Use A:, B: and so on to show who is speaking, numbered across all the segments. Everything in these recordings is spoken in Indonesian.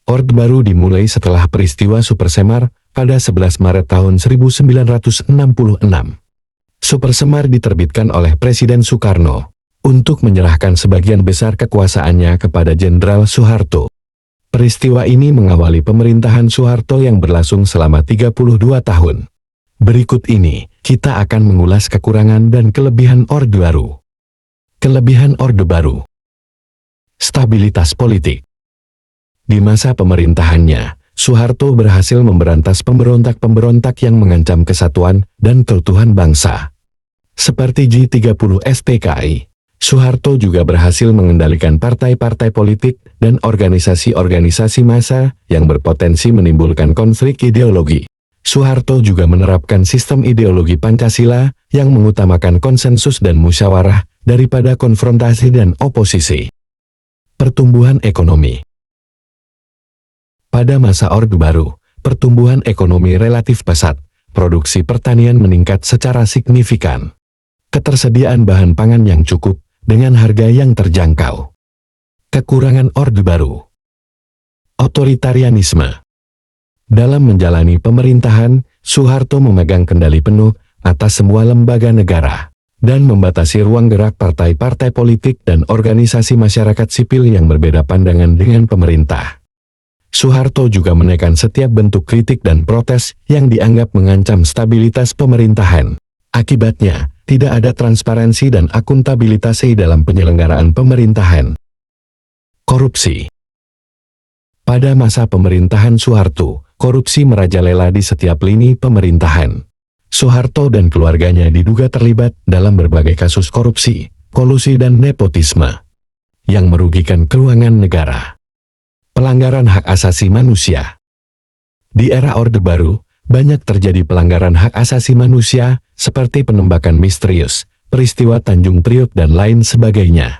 A: Orde Baru dimulai setelah peristiwa Super Semar pada 11 Maret tahun 1966. Super Semar diterbitkan oleh Presiden Soekarno untuk menyerahkan sebagian besar kekuasaannya kepada Jenderal Soeharto. Peristiwa ini mengawali pemerintahan Soeharto yang berlangsung selama 32 tahun. Berikut ini, kita akan mengulas kekurangan dan kelebihan Orde Baru. Kelebihan Orde Baru. Stabilitas politik. Di masa pemerintahannya, Soeharto berhasil memberantas pemberontak-pemberontak yang mengancam kesatuan dan keutuhan bangsa. Seperti G30 SPKI, Soeharto juga berhasil mengendalikan partai-partai politik dan organisasi-organisasi massa yang berpotensi menimbulkan konflik ideologi. Soeharto juga menerapkan sistem ideologi Pancasila yang mengutamakan konsensus dan musyawarah daripada konfrontasi dan oposisi. Pertumbuhan ekonomi. Pada masa Orde Baru, pertumbuhan ekonomi relatif pesat, produksi pertanian meningkat secara signifikan. Ketersediaan bahan pangan yang cukup, dengan harga yang terjangkau. Kekurangan Orde Baru. Otoritarianisme. Dalam menjalani pemerintahan, Soeharto memegang kendali penuh atas semua lembaga negara, dan membatasi ruang gerak partai-partai politik dan organisasi masyarakat sipil yang berbeda pandangan dengan pemerintah. Soeharto juga menekan setiap bentuk kritik dan protes yang dianggap mengancam stabilitas pemerintahan. Akibatnya, tidak ada transparansi dan akuntabilitas dalam penyelenggaraan pemerintahan. Korupsi. Pada masa pemerintahan Soeharto, korupsi merajalela di setiap lini pemerintahan. Soeharto dan keluarganya diduga terlibat dalam berbagai kasus korupsi, kolusi dan nepotisme yang merugikan keuangan negara. Pelanggaran hak asasi manusia. Di era Orde Baru, banyak terjadi pelanggaran hak asasi manusia, seperti penembakan misterius, peristiwa Tanjung Priok dan lain sebagainya.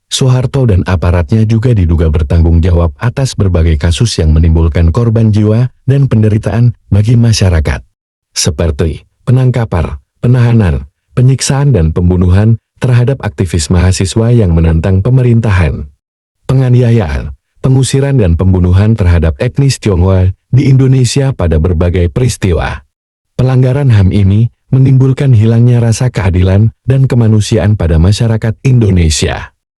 A: Soeharto dan aparatnya juga diduga bertanggung jawab atas berbagai kasus yang menimbulkan korban jiwa dan penderitaan bagi masyarakat, seperti penangkapan, penahanan, penyiksaan dan pembunuhan terhadap aktivis mahasiswa yang menentang pemerintahan, penganiayaan, pengusiran dan pembunuhan terhadap etnis Tionghoa di Indonesia pada berbagai peristiwa. Pelanggaran HAM ini menimbulkan hilangnya rasa keadilan dan kemanusiaan pada masyarakat Indonesia.